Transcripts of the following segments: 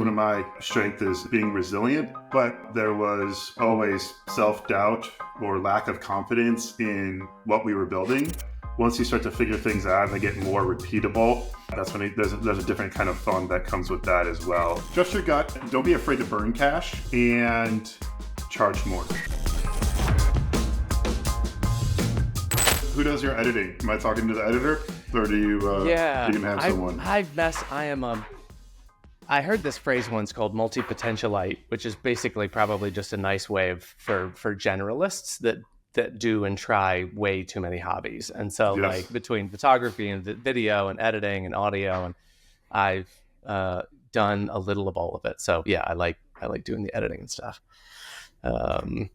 one of my strengths is being resilient, but there was always self-doubt or lack of confidence in what we were building. Once you start to figure things out and they get more repeatable, that's when there's a different kind of fun that comes with that as well. Trust your gut, don't be afraid to burn cash, and charge more. Who does your editing? Am I talking to the editor, or do you have someone? I heard this phrase once called multi-potentialite, which is basically probably just a nice way for generalists that do and try way too many hobbies. And so like between photography and video and editing and audio, and I've done a little of all of it. So yeah, I like doing the editing and stuff. We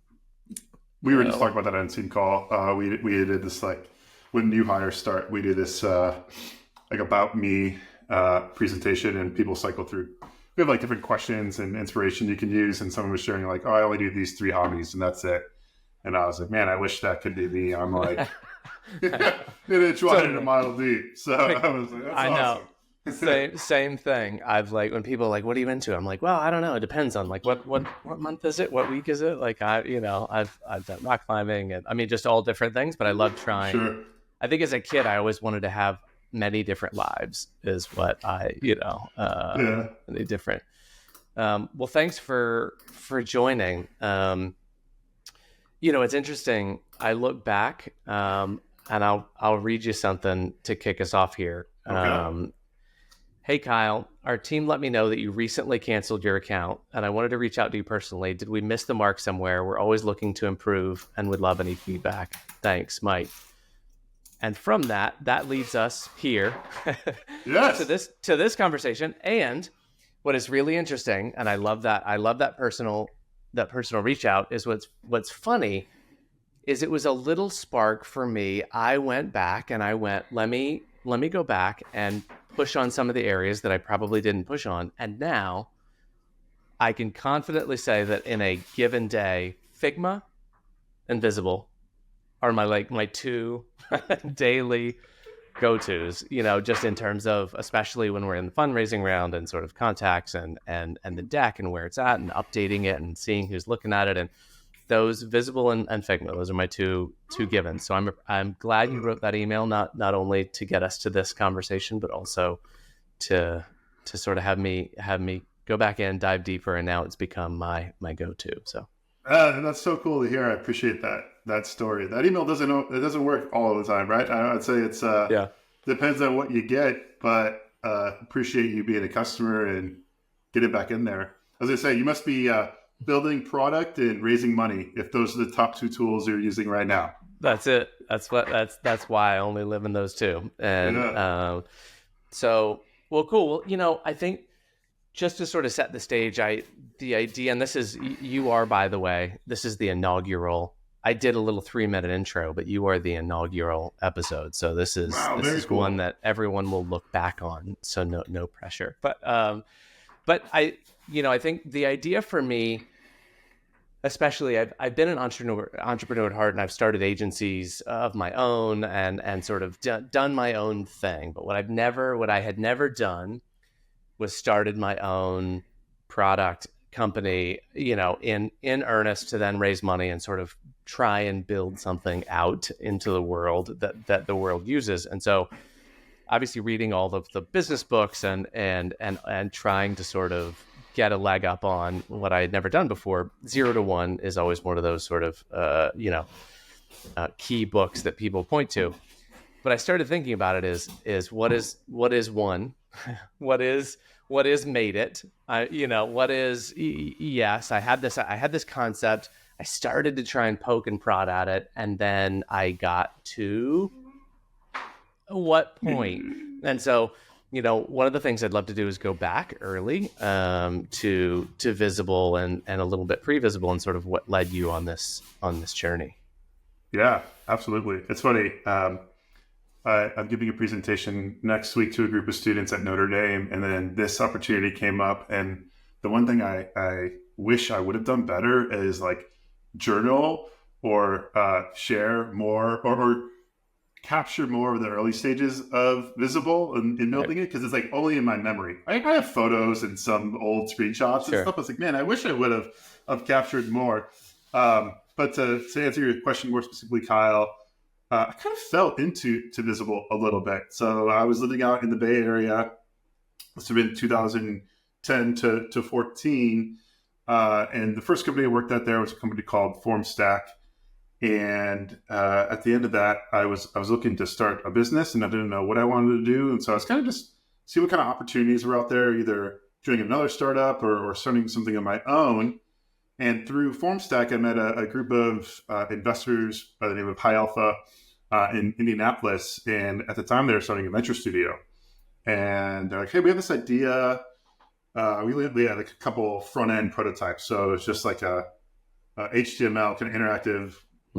were just talking about that on Team Call. We did this, like, when new hires start, we do this like about me presentation, and people cycle through. We have like different questions and inspiration you can use, and someone was sharing like, oh, I only do these 3 hobbies and that's it. And I was like, man, I wish that could be me. I'm like, an inch wide and a mile deep. So I was like, that's awesome. Same thing. I've like, when people are like, what are you into? I'm like, well, I don't know. It depends on like what month is it? What week is it? Like I've done rock climbing, and I mean, just all different things, but I love trying. Sure. I think as a kid, I always wanted to have many different lives is what many different. Well, thanks for joining. It's interesting. I look back, and I'll read you something to kick us off here. Okay. Hey, Kyle, our team let me know that you recently canceled your account, and I wanted to reach out to you personally. Did we miss the mark somewhere? We're always looking to improve and would love any feedback. Thanks, Mike. And from that leads us here yes. to this conversation. And what is really interesting, and I love that personal reach out, is what's funny is it was a little spark for me. I went back and I went, let me go back and push on some of the areas that I probably didn't push on. And now I can confidently say that in a given day, Figma and Visible are my 2 daily go-tos, just in terms of, especially when we're in the fundraising round and sort of contacts and the deck and where it's at and updating it and seeing who's looking at it. And those, Visible and Figma, those are my two givens. So I'm glad you wrote that email, not only to get us to this conversation, but also to sort of have me go back in, dive deeper, and now it's become my go-to. So that's so cool to hear. I appreciate that story. That email doesn't work all the time, right? I'd say it's depends on what you get, but appreciate you being a customer and get it back in there. As I say, you must be building product and raising money, if those are the top 2 tools you're using right now. That's it. That's why I only live in those 2. And so, well, cool. Well, I think just to sort of set the stage, the idea, and this is, you are, by the way, this is the inaugural. I did a little 3-minute intro, but you are the inaugural episode. So this is cool. One that everyone will look back on. So no pressure. But I think the idea for me, especially, I've been an entrepreneur at heart, and I've started agencies of my own and sort of done my own thing. But what I had never done was started my own product company, in earnest, to then raise money and sort of try and build something out into the world that the world uses. And so obviously reading all of the business books and trying to sort of get a leg up on what I had never done before. 0 to 1 is always one of those sort of, key books that people point to. But I started thinking about it is what is one, what is made it? Yes, I had this concept. I started to try and poke and prod at it. And then I got to what point? And so, one of the things I'd love to do is go back early to Visible and a little bit pre-Visible, and sort of what led you on this journey. Yeah, absolutely. It's funny. I'm giving a presentation next week to a group of students at Notre Dame, and then this opportunity came up. And the one thing I wish I would have done better is like journal or share more or capture more of the early stages of Visible in building it, because it's like only in my memory. I have photos and some old screenshots and stuff. I was like, man, I wish I would have captured more. But to answer your question more specifically, Kyle, I kind of fell into Visible a little bit. So I was living out in the Bay Area. Must have been 2010 to 14. And the first company I worked at there was a company called FormStack. And at the end of that, I was looking to start a business, and I didn't know what I wanted to do. And so I was kind of just see what kind of opportunities were out there, either doing another startup or starting something of my own. And through FormStack, I met a group of investors by the name of High Alpha in Indianapolis. And at the time, they were starting a venture studio. And they're like, hey, we have this idea. We had like a couple front end prototypes. So it's just like a HTML kind of interactive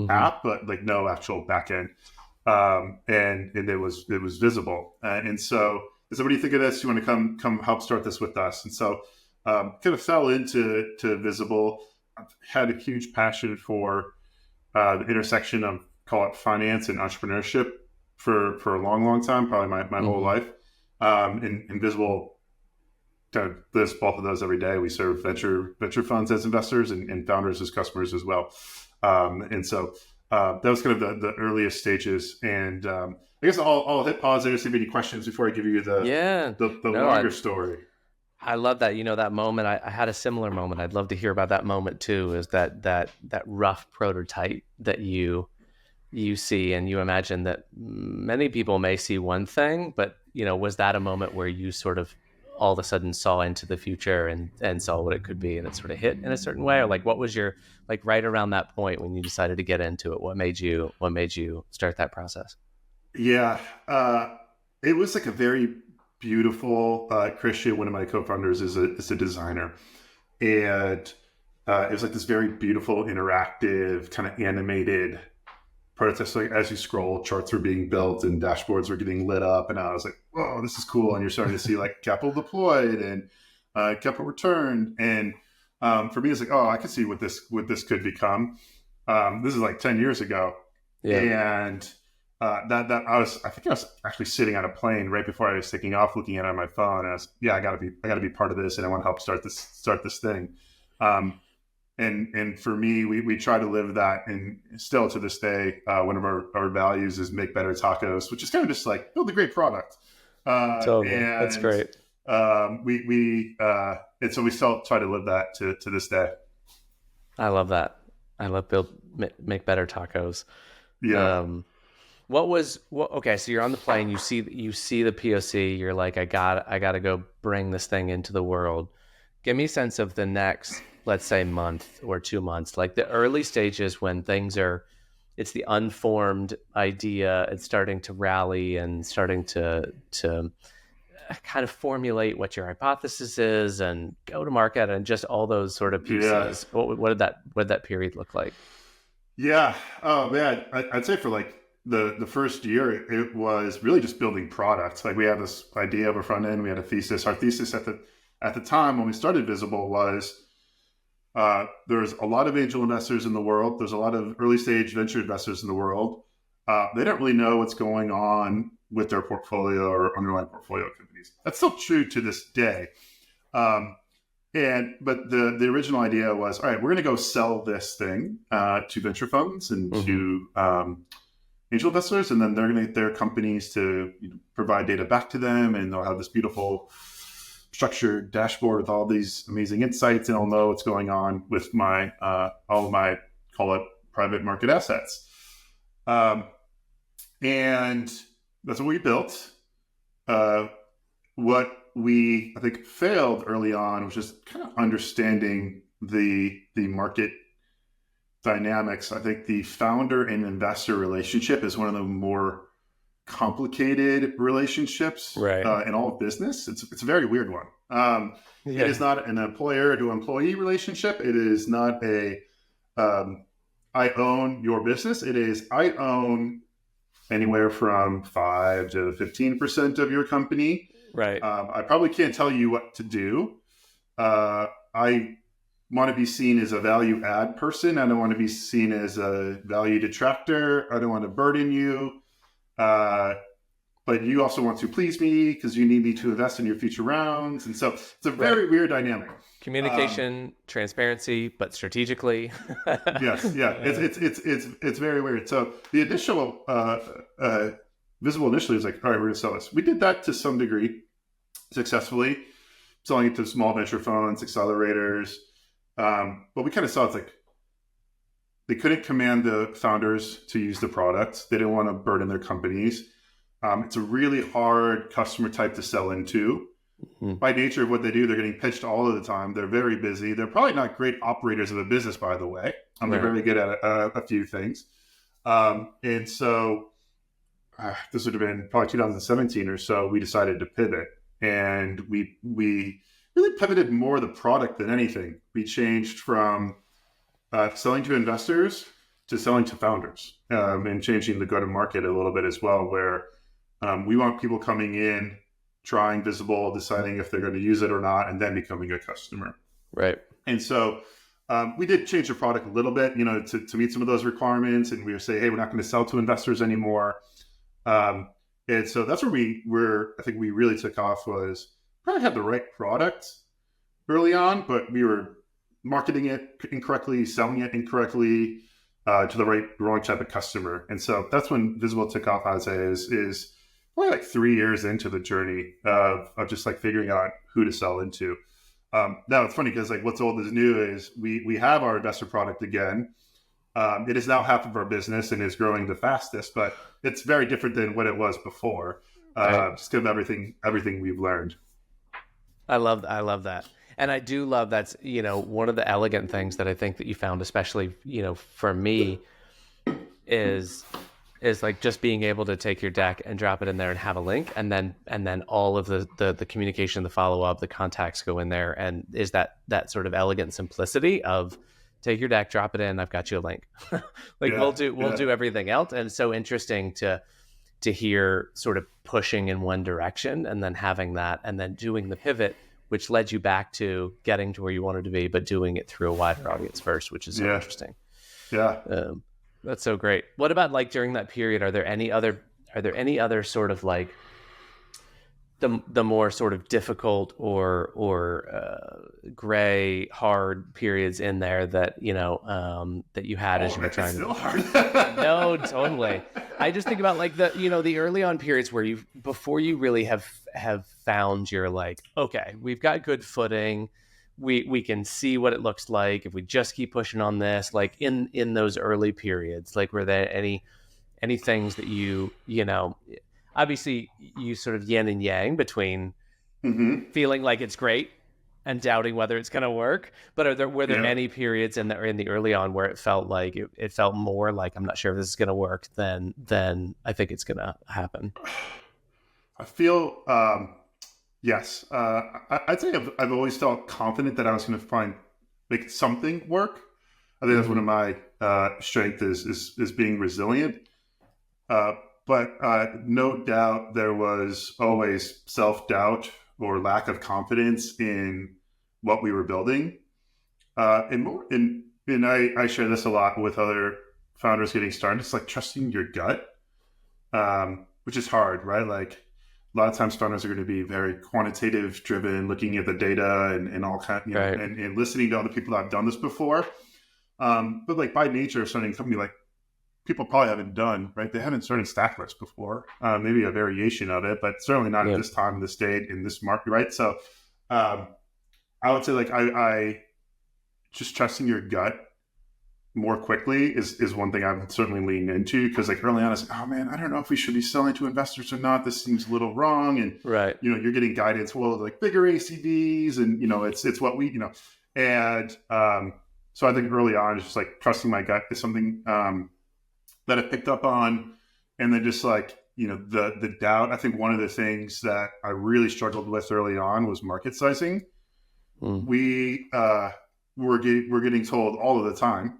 app, but like no actual backend. And it was Visible. And so they said, what do you think of this? You want to come help start this with us? And so kind of fell into Visible. I've had a huge passion for the intersection of, call it, finance and entrepreneurship for a long time, probably my whole life. And Visible kind of lives both of those every day. We serve venture funds as investors and founders as customers as well. And so that was kind of the earliest stages. And I guess I'll hit pause there to see if any questions before I give you the longer story. I love that. That moment, I had a similar moment. I'd love to hear about that moment too, is that rough prototype that you see, and you imagine that many people may see one thing, but was that a moment where you sort of all of a sudden saw into the future and saw what it could be, and it sort of hit in a certain way? Or like, what was your, like, right around that point when you decided to get into it? What made you start that process? Yeah, it was like a very beautiful, Christian, one of my co-founders, is a designer, and it was like this very beautiful, interactive, kind of animated prototype. So like, as you scroll, charts were being built and dashboards were getting lit up, and I was like, whoa, this is cool. And you're starting to see like capital deployed and capital returned. And for me, it's like, oh, I can see what this could become. This is like 10 years ago. Yeah. And I think I was actually sitting on a plane right before I was taking off, looking at it on my phone. And I was, yeah, I gotta be part of this, and I want to help start this thing. And for me, we try to live that, and still to this day, one of our values is make better tacos, which is kind of just like build a great product. Totally, that's great. And so we still try to live that to this day. I love that. I love make better tacos. Yeah. Okay, so you're on the plane, you see the POC, you're like, I gotta go bring this thing into the world. Give me a sense of the next, let's say, month or 2 months, like the early stages when it's the unformed idea, it's starting to rally and starting to kind of formulate what your hypothesis is and go to market and just all those sort of pieces. Yeah. What did that period look like? Yeah. Oh man, I'd say for like the first year, it was really just building products. Like we had this idea of a front end, we had a thesis. Our thesis at the time when we started Visible was there's a lot of angel investors in the world. There's a lot of early stage venture investors in the world. They don't really know what's going on with their portfolio or underlying portfolio companies. That's still true to this day. But the original idea was, all right, we're going to go sell this thing to venture funds and to angel investors, and then they're going to get their companies to provide data back to them, and they'll have this beautiful structured dashboard with all these amazing insights, and I'll know what's going on with my all of my, call it, private market assets. And that's what we built. What we, I think, failed early on was just kind of understanding the market dynamics. I think the founder and investor relationship is one of the more complicated relationships in all of business. It's a very weird one. It is not an employer to employee relationship. It is not a I own your business. It is I own anywhere from 5 to 15% of your company. Right. I probably can't tell you what to do. I want to be seen as a value add person. I don't want to be seen as a value detractor. I don't want to burden you. but you also want to please me because you need me to invest in your future rounds. And so it's a very weird dynamic. Communication, transparency, but strategically. Yes, yeah, it's very weird. So the initial Visible initially was like, all right, we're going to sell this. We did that to some degree successfully, selling it to small venture funds, accelerators. But we kind of saw it's like they couldn't command the founders to use the product. They didn't want to burden their companies. It's a really hard customer type to sell into. Mm-hmm. By nature of what they do, they're getting pitched all of the time. They're very busy. They're probably not great operators of a business, by the way. They're very good at a few things. And so this would have been probably 2017 or so. We decided to pivot, and we really pivoted more the product than anything. We changed from selling to investors to selling to founders, and changing the go-to-market a little bit as well, where we want people coming in, trying Visible, deciding if they're going to use it or not, and then becoming a customer. Right. And so we did change the product a little bit, to meet some of those requirements. And we would say, hey, we're not going to sell to investors anymore. And so that's where I think we really took off, was probably had the right product early on, but we were marketing it incorrectly, selling it incorrectly to the wrong type of customer. And so that's when Visible took off, I'd say, is probably like 3 years into the journey of just like figuring out who to sell into. Now it's funny because like what's old is new is we have our investor product again. It is now half of our business and is growing the fastest, but it's very different than what it was before. Just because of everything we've learned. I love that. And I do love that's, one of the elegant things that I think that you found, especially, for me, is like just being able to take your deck and drop it in there and have a link, and then all of the communication, the follow-up, the contacts go in there, and is that sort of elegant simplicity of take your deck, drop it in, I've got you a link. We'll do everything else. And it's so interesting to hear sort of pushing in one direction and then having that, and then doing the pivot, which led you back to getting to where you wanted to be, but doing it through a wider audience first, which is so interesting. Yeah. That's so great. What about like during that period? Are there any other sort of like the more sort of difficult or gray, hard periods in there that that you had as you were trying still to? Hard. No, totally. I just think about like the early on periods where before you really have found your like, okay, we've got good footing. We can see what it looks like if we just keep pushing on this. Like in those early periods, like were there any things that obviously you sort of yin and yang between feeling like it's great and doubting whether it's going to work, but were there any periods in the early on where it felt like it felt more like I'm not sure if this is going to work than I think it's going to happen? I feel yes. I'd say I've always felt confident that I was going to make something work. I think that's one of my strengths is being resilient. But no doubt there was always self-doubt or lack of confidence in what we were building. And I share this a lot with other founders getting started. It's like trusting your gut, which is hard, right? Like a lot of times founders are going to be very quantitative driven, looking at the data and all kind, and listening to other people that have done this before. But like by nature of starting a company, like people probably haven't done, right? They haven't started Stackless before, maybe a variation of it, but certainly not at this time, this date, in this market, right? So I would say like I just trusting your gut more quickly is one thing I've certainly leaned into, because like early on I was like, oh man, I don't know if we should be selling to investors or not. This seems a little wrong. And you're getting guidance, well, like bigger ACVs and it's what we, and so I think early on it's just like trusting my gut is something that I picked up on. And then just like, the doubt. I think one of the things that I really struggled with early on was market sizing. We're getting told all of the time,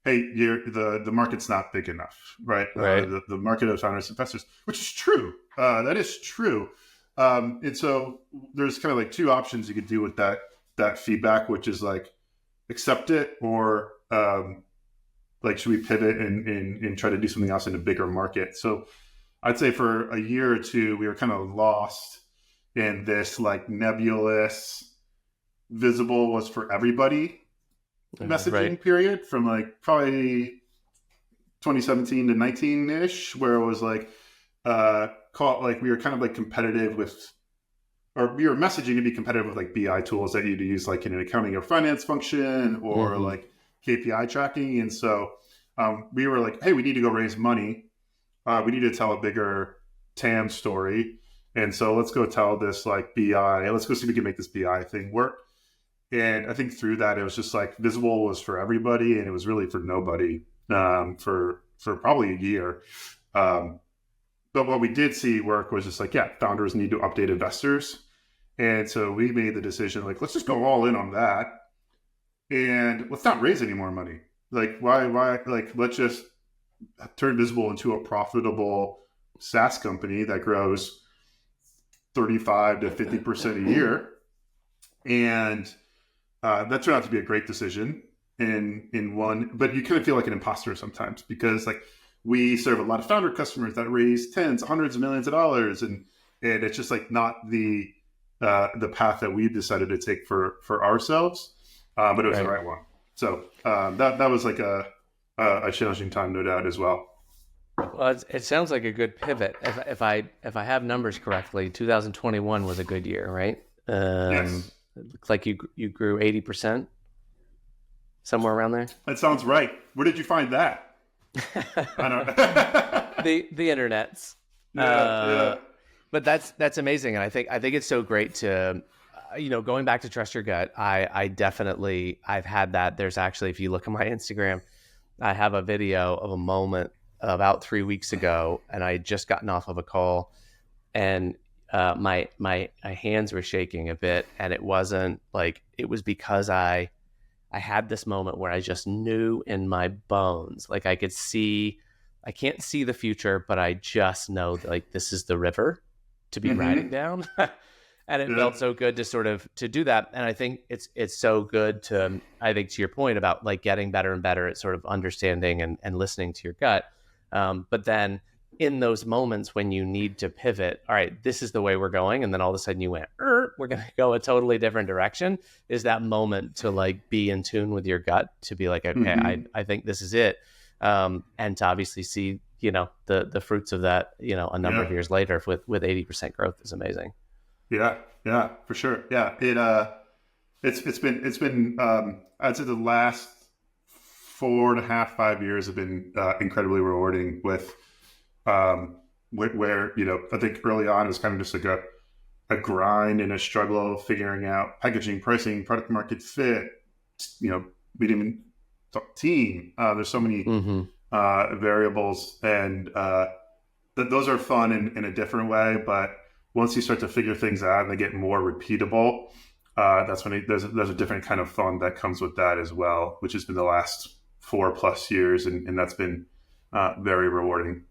hey, the market's not big enough, right? The market of founders and investors, which is true. That is true. And so there's kind of like two options you could do with that feedback, which is like accept it or like should we pivot and try to do something else in a bigger market? So I'd say for a year or two, we were kind of lost in this like nebulous Visible was for everybody messaging Right. period from like probably 2017 to 19-ish, where it was like like we were kind of like competitive with, or we were messaging to be competitive with like BI tools that you'd use like in an accounting or finance function or Mm-hmm. like KPI tracking. And so we were like, hey, we need to go raise money. We need to tell a bigger TAM story. And so let's go tell this like BI. Let's go see if we can make this BI thing work. And I think through that, it was just like Visible was for everybody, and it was really for nobody for probably a year. Um, but what we did see work was just like, yeah, founders need to update investors. And so we made the decision, like, let's just go all in on that. And let's not raise any more money. Like, like, let's just turn Visible into a profitable SaaS company that grows 35 to 50% a year. And that turned out to be a great decision in one, but you kind of feel like an imposter sometimes because like we serve a lot of founder customers that raise tens, hundreds of millions of dollars, and it's just like not the path that we decided to take for ourselves, but it was the Right. right one. So that was like a challenging time, no doubt, as well. Well, it sounds like a good pivot. If I have numbers correctly, 2021 was a good year, right? Yes, It looks like you grew 80%, somewhere around there. that sounds right. Where did you find that? I don't. The internets. Yeah, Uh, yeah. but that's amazing, and I think it's so great to, going back to trust your gut. I definitely I've had that. There's actually, if you look at my Instagram, I have a video of a moment about 3 weeks ago, and I had just gotten off of a call, and my hands were shaking a bit, and it wasn't like it was because I had this moment where I just knew in my bones, like I could see, I can't see the future, but I just know that, like, this is the river to be riding Mm-hmm. down. And it Yeah. felt so good to sort of to do that. And I think it's so good to, I think to your point about like getting better and better at sort of understanding and listening to your gut. But then in those moments when you need to pivot, all right, this is the way we're going, and then all of a sudden you went, we're going to go a totally different direction. Is that moment to like be in tune with your gut, to be like, okay, Mm-hmm. I think this is it, and to obviously see the fruits of that a number Yeah. of years later with 80% growth is amazing. Yeah, yeah, for sure. Yeah, it's been I'd say the last 4.5, 5 years have been incredibly rewarding with where I think early on it was kind of just like a grind and a struggle of figuring out packaging, pricing, product market fit. We didn't even talk team. There's so many Mm-hmm. variables, and those are fun in a different way. But once you start to figure things out and they get more repeatable, that's when there's a different kind of fun that comes with that as well, which has been the last 4+ years, and that's been very rewarding.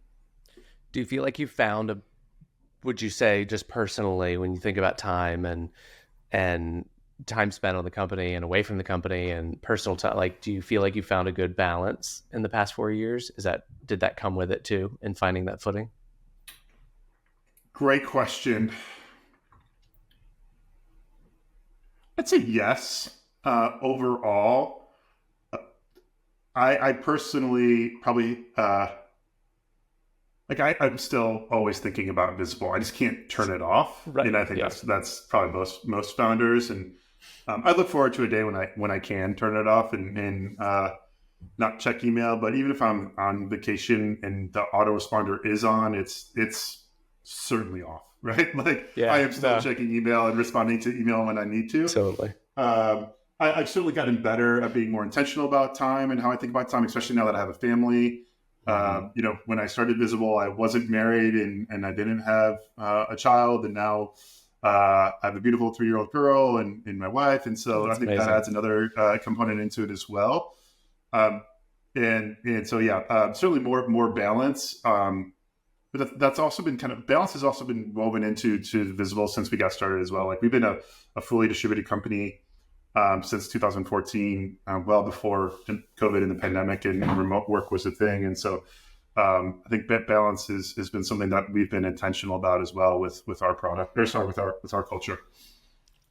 Do you feel like you found a, would you say just personally, when you think about time and time spent on the company and away from the company and personal time, like, do you feel like you found a good balance in the past 4 years? Did that come with it too in finding that footing? Great question. I'd say yes. Overall, I personally probably I'm still always thinking about Visible. I just can't turn it off, Right. and I think Yeah. that's probably most founders. And I look forward to a day when I can turn it off and not check email. But even if I'm on vacation and the autoresponder is on, it's certainly off, right? Like I Yeah. am still No. checking email and responding to email when I need to. Totally. I've certainly gotten better at being more intentional about time and how I think about time, especially now that I have a family. Mm-hmm. When I started Visible, I wasn't married and I didn't have a child, and now I have a beautiful 3-year-old girl and my wife, and so I That's think that amazing. adds another component into it as well. Um, and so yeah, certainly more balance. But that's also been balance has also been woven to Visible since we got started as well. Like we've been a fully distributed company since 2014, well before COVID and the pandemic and remote work was a thing. And so I think bit balance has been something that we've been intentional about as well with our product, or sorry, with our culture.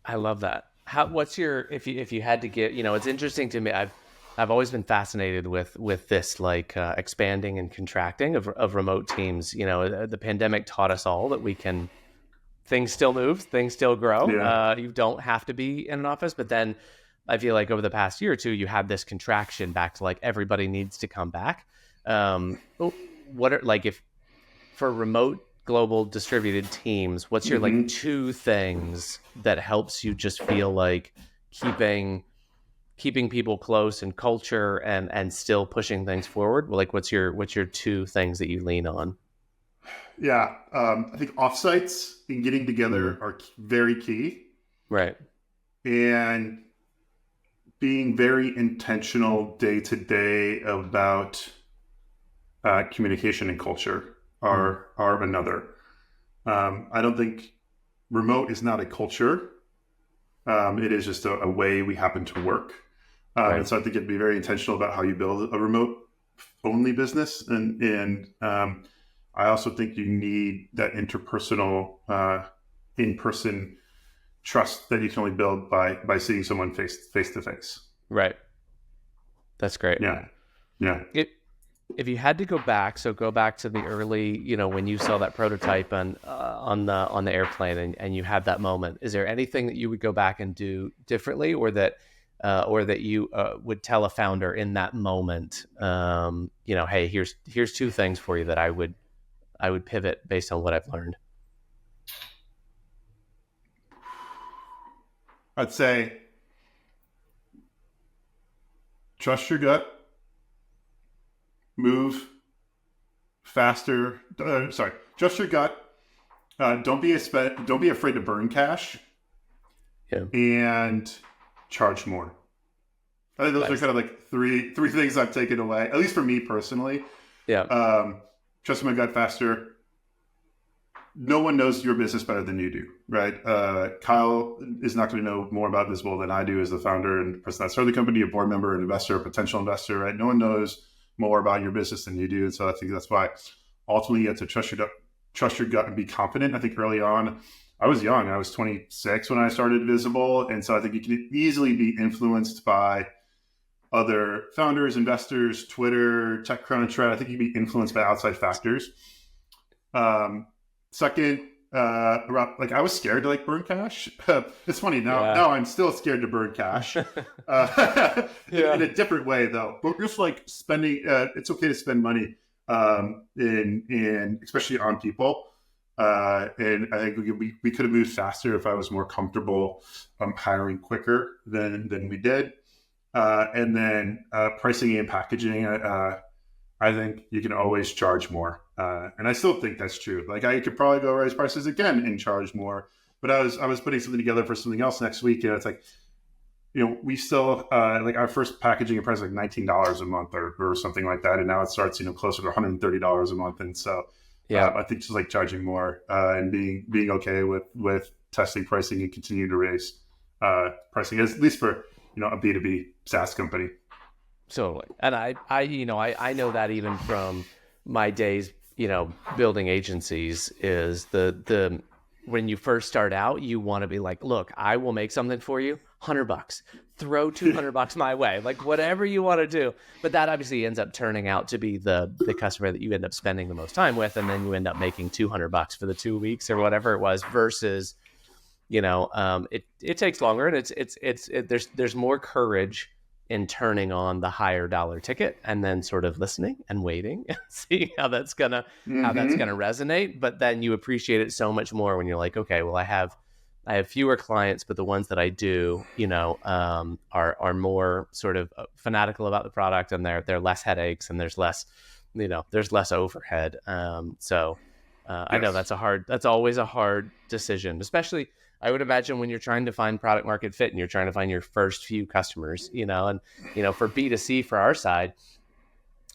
I love that. What's your, if you had to get, it's interesting to me. I've always been fascinated with this, like, expanding and contracting of remote teams. The pandemic taught us all that things still move, things still grow. Yeah. You don't have to be in an office, but then I feel like over the past year or two, you had this contraction back to like everybody needs to come back. What are, like, if for remote global distributed teams, what's your like two things that helps you just feel like keeping people close and culture and still pushing things forward? Like, what's your two things that you lean on? Yeah, I think offsites and getting together are very key, Right. and being very intentional day to day about communication and culture are another. I don't think remote is not a culture. It is just a way we happen to work. Right. And so I think it'd be very intentional about how you build a remote only business. And I also think you need that interpersonal, in-person trust that you can only build by seeing someone face to face. Right. That's great. Yeah. Yeah. If you had to go back to the early, when you saw that prototype on the airplane and you had that moment, is there anything that you would go back and do differently, or that you would tell a founder in that moment, hey, here's two things for you that I would pivot based on what I've learned? I'd say trust your gut, move faster. Trust your gut. Don't be afraid to burn cash. Yeah. And charge more. I think those are kind of like three things I've taken away, at least for me personally. Yeah. Trust my gut faster. No one knows your business better than you do, right? Kyle is not going to know more about Visible than I do as the founder and person that started the company, a board member, an investor, a potential investor, right? No one knows more about your business than you do. And so I think that's why ultimately you have to trust your gut and be confident. I think early on, I was young. I was 26 when I started Visible. And so I think you can easily be influenced by other founders, investors, Twitter, TechCrunch, right? I think you can be influenced by outside factors. Second, like I was scared to like burn cash. It's funny now. Yeah. Now I'm still scared to burn cash. In a different way though. But just like spending, it's okay to spend money, in especially on people. And I think we could have moved faster if I was more comfortable hiring quicker than we did. And then pricing and packaging. I think you can always charge more. And I still think that's true. Like I could probably go raise prices again and charge more. But I was putting something together for something else next week, and it's like, we still like our first packaging and price like $19 a month or something like that, and now it starts closer to $130 a month. And so I think just like charging more and being okay with testing pricing and continue to raise pricing, at least for a B2B SaaS company. Totally. And I know that even from my days, building agencies, is the when you first start out, you want to be like, look, I will make something for you, $100, throw $200 my way, like whatever you want to do. But that obviously ends up turning out to be the customer that you end up spending the most time with. And then you end up making $200 for the 2 weeks or whatever it was, versus, it takes longer, and there's more courage in turning on the higher dollar ticket and then sort of listening and waiting and seeing how that's gonna resonate. But then you appreciate it so much more when you're like, okay, well, I have fewer clients, but the ones that I do, are more sort of fanatical about the product, and they're less headaches, and there's less overhead. I know that's always a hard decision, especially I would imagine when you're trying to find product market fit and you're trying to find your first few customers, and for B2C, for our side,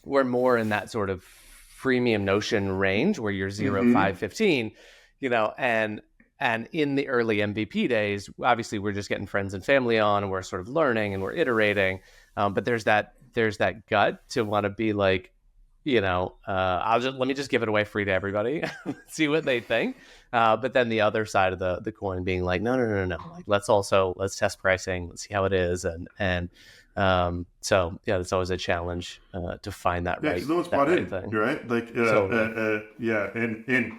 we're more in that sort of freemium Notion range where you're 0, 5, 15, and in the early MVP days, obviously we're just getting friends and family on, and we're sort of learning and we're iterating. But there's that gut to want to be like, let me just give it away free to everybody, see what they think. But then the other side of the coin being like, no. Like, let's test pricing. Let's see how it is. So yeah, it's always a challenge to find that right. Because no one's that bought right in, thing. right? Like, Totally. and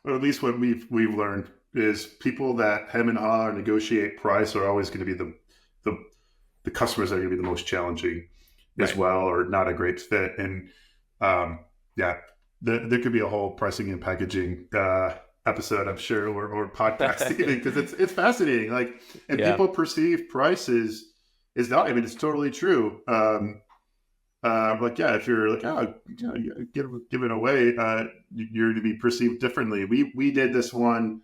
or at least what we've learned is people that hem and haw or negotiate price are always going to be the customers that are going to be the most challenging as well, or not a great fit. And there could be a whole pricing and packaging episode, I'm sure, or podcast even, because it's fascinating. Like, and people perceive price is not. I mean, it's totally true. If you're like, give it away, you're to be perceived differently. We did this one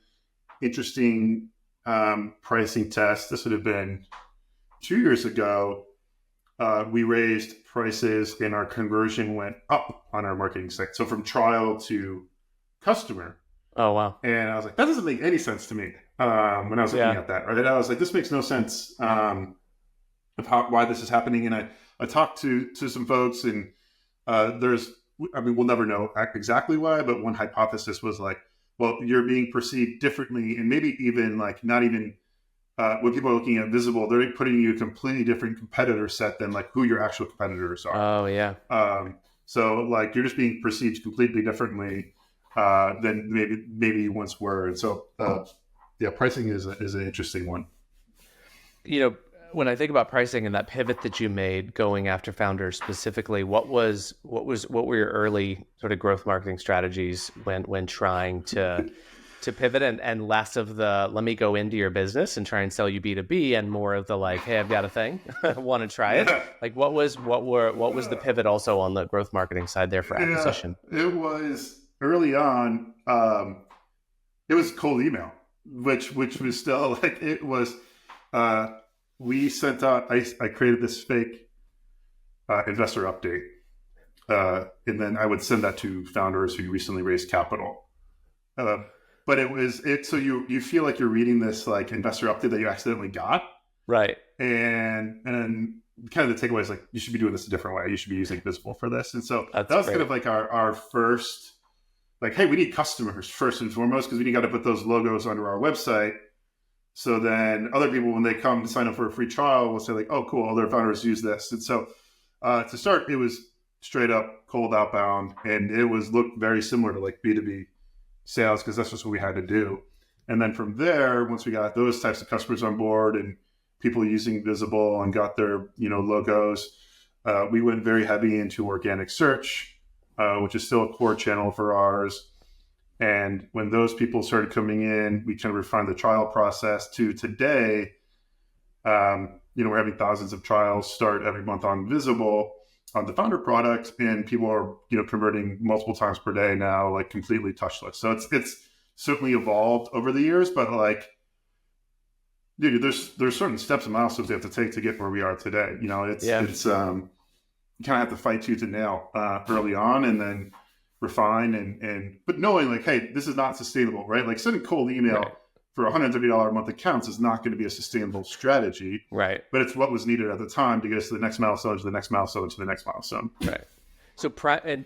interesting pricing test. This would have been 2 years ago. We raised prices and our conversion went up on our marketing site. So from trial to customer. Oh, wow. And I was like, that doesn't make any sense to me when I was looking at that. Right? I was like, this makes no sense of why this is happening. And I talked to some folks, and we'll never know exactly why, but one hypothesis was like, well, you're being perceived differently, and maybe even like not even when people are looking at Visible, they're putting you a completely different competitor set than like who your actual competitors are. Oh yeah. So like you're just being perceived completely differently than maybe you once were, and so pricing is an interesting one. When I think about pricing and that pivot that you made going after founders specifically, what were your early sort of growth marketing strategies when trying to pivot and less of the let me go into your business and try and sell you B2B and more of the like, hey, I've got a thing, want to try it? Like what was the pivot also on the growth marketing side there for acquisition? It was early on. It was cold email, which was still like it was. We sent out. I created this fake investor update, and then I would send that to founders who recently raised capital. But it was so you feel like you're reading this like investor update that you accidentally got, right? And kind of the takeaway is like you should be doing this a different way. You should be using Visible for this. And so that was great. Kind of like our first, like, hey, we need customers first and foremost because we got to put those logos onto our website. So then other people, when they come to sign up for a free trial, will say like, oh, cool, other founders use this. And so to start, it was straight up cold outbound, and it looked very similar to like B2B sales because that's just what we had to do. And then from there, once we got those types of customers on board and people using Visible and got their logos, we went very heavy into organic search, which is still a core channel for ours. And when those people started coming in, we kind of refined the trial process to today. We're having thousands of trials start every month on Visible on the founder product, and people are converting multiple times per day now, like completely touchless. So it's certainly evolved over the years, but like, dude, there's certain steps and milestones you have to take to get where we are today. It's you kind of have to fight tooth and nail early on, and then refine but knowing like, hey, this is not sustainable, right? Like sending cold email for $130 a month accounts is not going to be a sustainable strategy, right? But it's what was needed at the time to get us to the next milestone, to the next milestone, to the next milestone, right?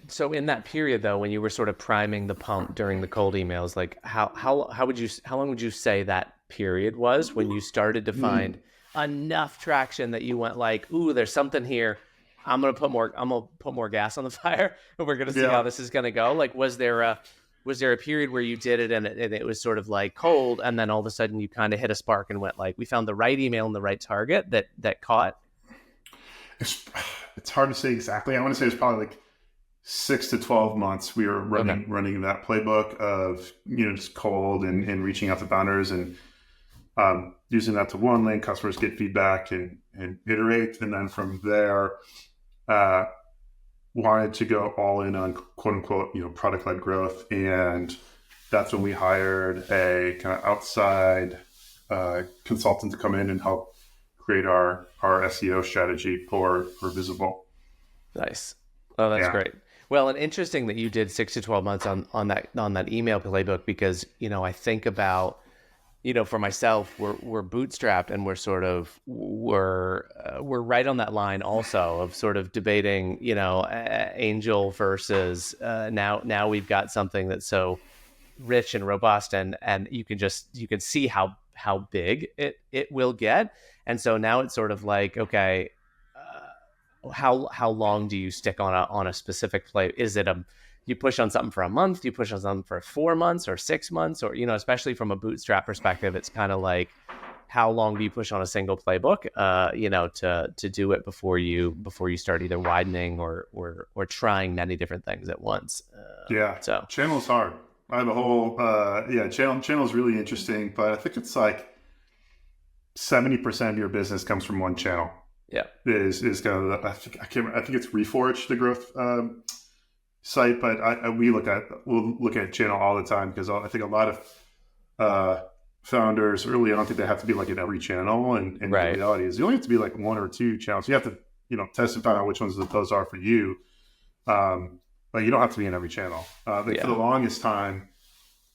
So in that period though, when you were sort of priming the pump during the cold emails, like how long would you say that period was when you started to find enough traction that you went like, ooh, there's something here. I'm gonna put more gas on the fire, and we're gonna see how this is gonna go. Like, was there a period where you did it and it was sort of like cold, and then all of a sudden you kind of hit a spark and went like, we found the right email and the right target that caught? It's hard to say exactly. I want to say it's probably like 6 to 12 months. We were running that playbook of just cold and reaching out to founders and using that to link customers, get feedback and iterate, and then from there. Wanted to go all in on quote unquote, product-led growth. And that's when we hired a kind of outside consultant to come in and help create our SEO strategy for Visible. Nice. Oh, that's great. Well, and interesting that you did 6 to 12 months on that email playbook, because, I think about, for myself, we're bootstrapped and we're we're right on that line also of sort of debating, angel versus now we've got something that's so rich and robust, and you can see how big it will get. And so now it's sort of like, okay, how long do you stick on a specific play? Is it you push on something for a month, you push on something for 4 months or 6 months, or especially from a bootstrap perspective, it's kind of like, how long do you push on a single playbook to do it before you start either widening or trying many different things at once. So channel's hard. I have a whole channel's really interesting, but I think it's like 70% of your business comes from one channel. Yeah, is kind of I think it's Reforge, the growth site, but we'll look at channel all the time, because I think a lot of founders early on think they have to be like in every channel, and the reality is you only have to be like one or two channels. You have to test and find out which ones those are for you, but you don't have to be in every channel. For the longest time,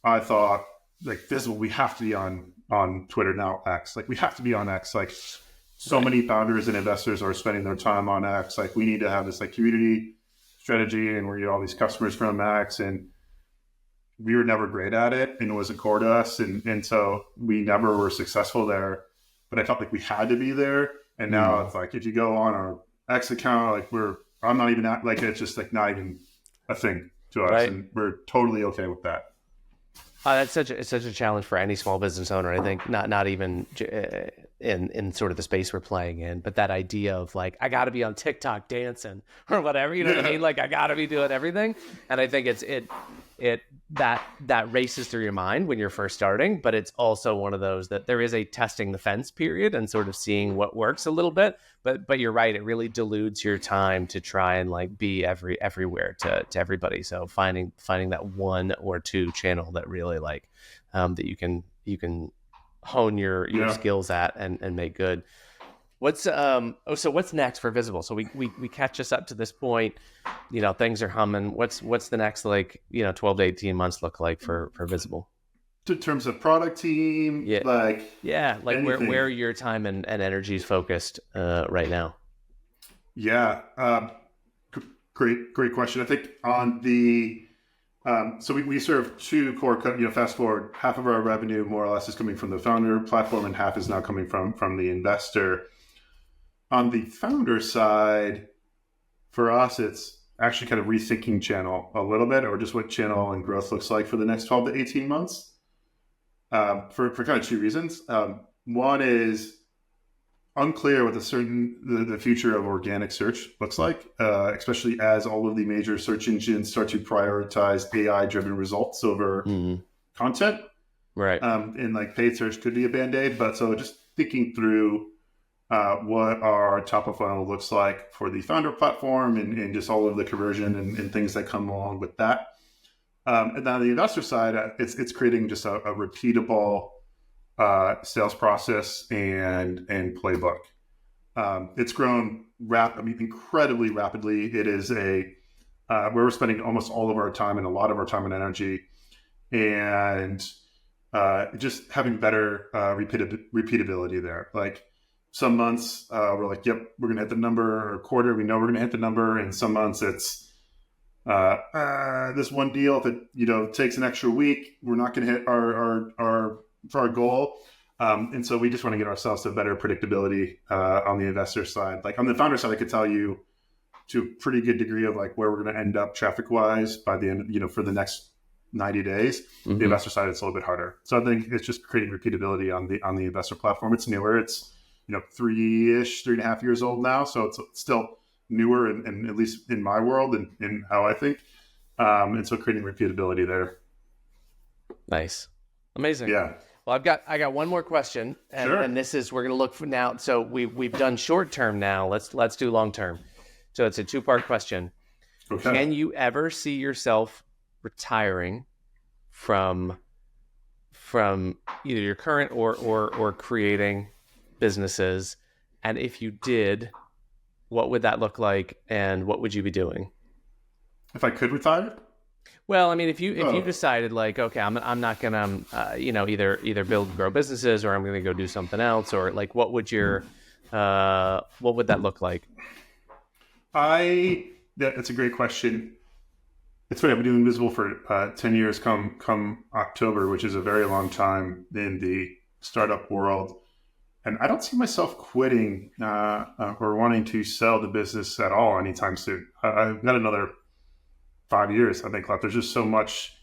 I thought like Visible, we have to be on Twitter, now X. Like we have to be on X. Like so many founders and investors are spending their time on X. Like we need to have this like community strategy, and we get all these customers from X, and we were never great at it, and it wasn't core to us, and so we never were successful there. But I felt like we had to be there, and now it's like if you go on our X account, like I'm not even at, like it's just like not even a thing to us, and we're totally okay with that. It's such a challenge for any small business owner. I think not even in sort of the space we're playing in, but that idea of like, I got to be on TikTok dancing or whatever, what I mean? Like I got to be doing everything. And I think that races through your mind when you're first starting, but it's also one of those that there is a testing the fence period and sort of seeing what works a little bit. But you're right, it really dilutes your time to try and like be everywhere to everybody. So finding that one or two channel that really like that you can hone your skills at and make good. So what's next for Visible? So we catch us up to this point, things are humming. What's the next 12 to 18 months look like for Visible? In terms of product team, where your time and energy is focused right now. Great question. I think on the so we serve two core companies. Fast forward, half of our revenue more or less is coming from the founder platform, and half is now coming from the investor. On the founder side, for us, it's actually kind of rethinking channel a little bit, or just what channel and growth looks like for the next 12 to 18 months. For kind of two reasons. One is unclear what the future of organic search looks like, especially as all of the major search engines start to prioritize AI-driven results over content. Right. And like paid search could be a band-aid, but so just thinking through what our top of funnel looks like for the founder platform and just all of the conversion and things that come along with that. And then on the investor side, it's creating just a repeatable sales process and playbook. It's grown incredibly rapidly. It is where we're spending almost all of our time and a lot of our time and energy, and just having better repeatability there. Like some months we're like, yep, we're gonna hit the number, or quarter we know we're gonna hit the number, and some months it's this one deal, if it takes an extra week, we're not going to hit our goal, and so we just want to get ourselves to better predictability on the investor side. Like on the founder side, I could tell you to a pretty good degree of like where we're going to end up traffic wise by the end, for the next 90 days. The investor side, it's a little bit harder. So I think it's just creating repeatability on the investor platform. It's newer. It's 3.5 years old now, so it's still newer, and at least in my world and in how I think, and so creating repeatability there. Nice, amazing. Yeah. Well, I got one more question, and, sure. And this is, we're going to look for now. So we've done short term now. Let's do long term. So it's a 2-part question. Okay. Can you ever see yourself retiring from either your current or creating businesses? And if you did, what would that look like, and what would you be doing? If I could retire? Well, I mean, if you decided like, okay, I'm not gonna either build and grow businesses, or I'm gonna go do something else, or like what would your what would that look like? That's a great question. It's funny. I've been doing Visible for 10 years. Come October, which is a very long time in the startup world, and I don't see myself quitting or wanting to sell the business at all anytime soon. I've got another 5 years, I think, left. There's just so much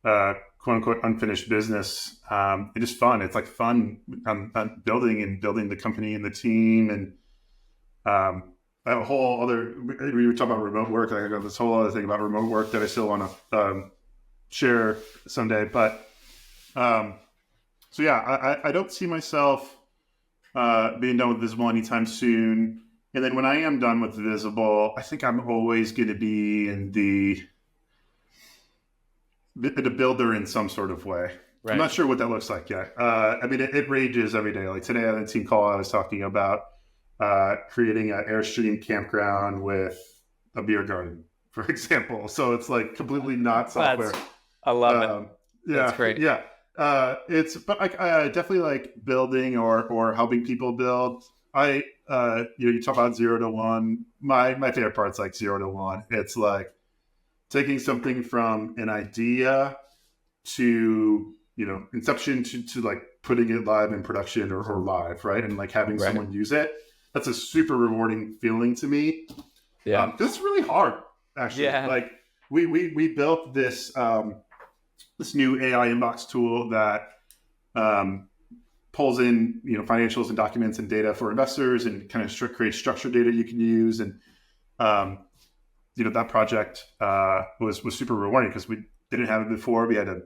quote unquote unfinished business. It is fun. It's like fun. I'm building the company and the team, and I have a whole other. We were talking about remote work. I got this whole other thing about remote work that I still want to share someday. But so yeah, I don't see myself being done with Visible anytime soon. And then when I am done with Visible, I think I'm always going to be in the builder in some sort of way. Right. I'm not sure what that looks like yet. I mean, it ranges every day. Like today on the team call, I was talking about creating an Airstream campground with a beer garden, for example. So it's like completely not software. I love it. Yeah, that's great. Yeah, but I definitely like building or helping people build. You talk about 0 to 1. My favorite part's like 0 to 1. It's like taking something from an idea to inception to like putting it live in production or live, right? And like having someone use it. That's a super rewarding feeling to me. Yeah, this is really hard, actually. Yeah. Like we built this this new AI inbox tool that pulls in financials and documents and data for investors and kind of creates structured data you can use. And that project was super rewarding because we didn't have it before. We had to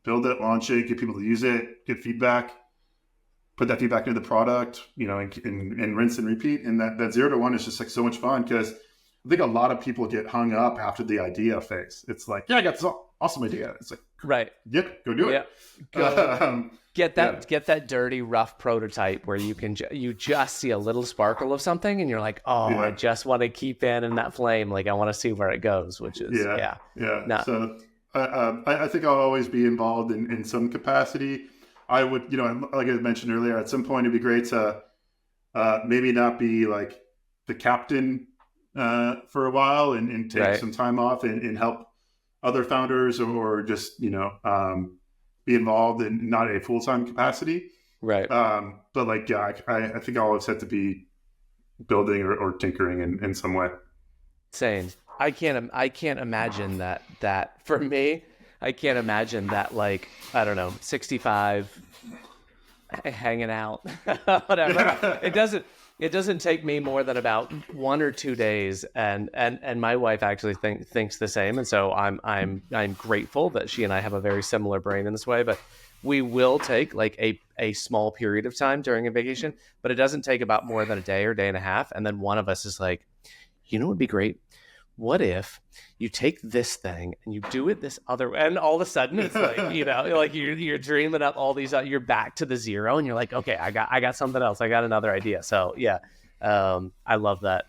build it, launch it, get people to use it, get feedback, put that feedback into the product, and rinse and repeat. And that 0 to 1 is just like so much fun because I think a lot of people get hung up after the idea phase. It's like, yeah, I got this awesome idea. It's like, right. Yep, go do it. Get that dirty, rough prototype where you just see a little sparkle of something and you're like, I just want to keep in that flame. Like I want to see where it goes, which is, yeah. No. So I think I'll always be involved in some capacity. I would, like I mentioned earlier, at some point it'd be great to maybe not be like the captain for a while and take some time off and help other founders or just, be involved in not a full-time capacity. Right. But like, yeah, I think I'll always have to be building or tinkering in some way. Same. I can't imagine that for me. I can't imagine that, like, I don't know, 65 hanging out, whatever. It doesn't take me more than about 1 or 2 days, and my wife actually thinks the same, and so I'm grateful that she and I have a very similar brain in this way. But we will take like a small period of time during a vacation, but it doesn't take about more than a day or day and a half, and then one of us is like, what would be great? What if you take this thing and you do it this other way? And all of a sudden it's like, like you're dreaming up all these, you're back to the 0 and you're like, okay, I got something else. I got another idea. So yeah, I love that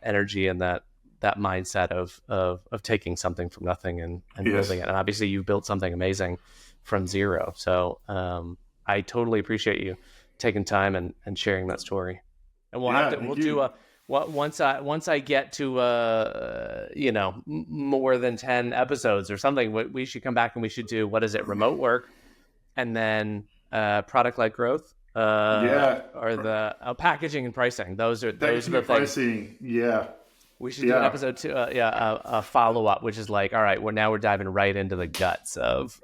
energy and that mindset of taking something from nothing and building it. And obviously you built something amazing from 0. So I totally appreciate you taking time and sharing that story. And we'll do once I get to more than 10 episodes or something, we should come back and we should do, what is it, remote work, and then product-led growth, or the packaging and pricing. Those are the pricing. Yeah. We should do an episode 2, a follow-up, which is like, all right, we're diving right into the guts of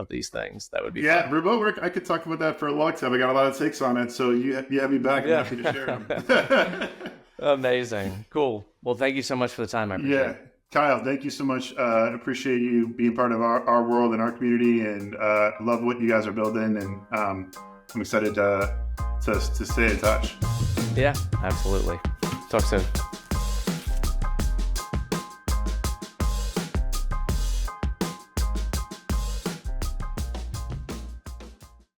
these things. That would be fun. Remote work. I could talk about that for a long time. I got a lot of takes on it, so you have me back. I'm happy to share them. Amazing, cool. Well, thank you so much for the time. I appreciate it. Kyle, thank you so much. Appreciate you being part of our world and our community, and love what you guys are building. And I'm excited to stay in touch. Yeah, absolutely. Talk soon.